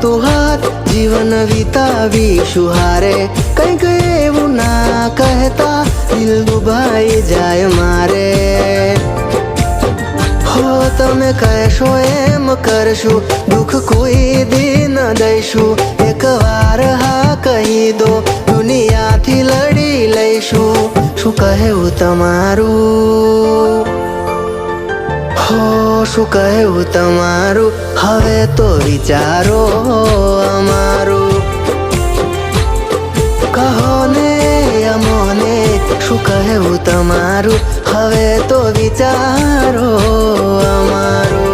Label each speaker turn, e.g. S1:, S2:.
S1: તું હાથ જીવન વિતાવીશું હારે કંઈક એવું ના કહેતા દિલ દુભાઈ જાય મારે હો તમે કહેશો એમ કરશું દુઃખ કોઈ દી ન દઈશું એકવાર હા કહી દો દુનિયાથી લડી લઈશું શું કહેવું તમારું હો શું કહેવું તમારું હવે તો વિચારો અમારું કહો ને અમોને શું કહેવું તમારું હવે તો વિચારો અમારું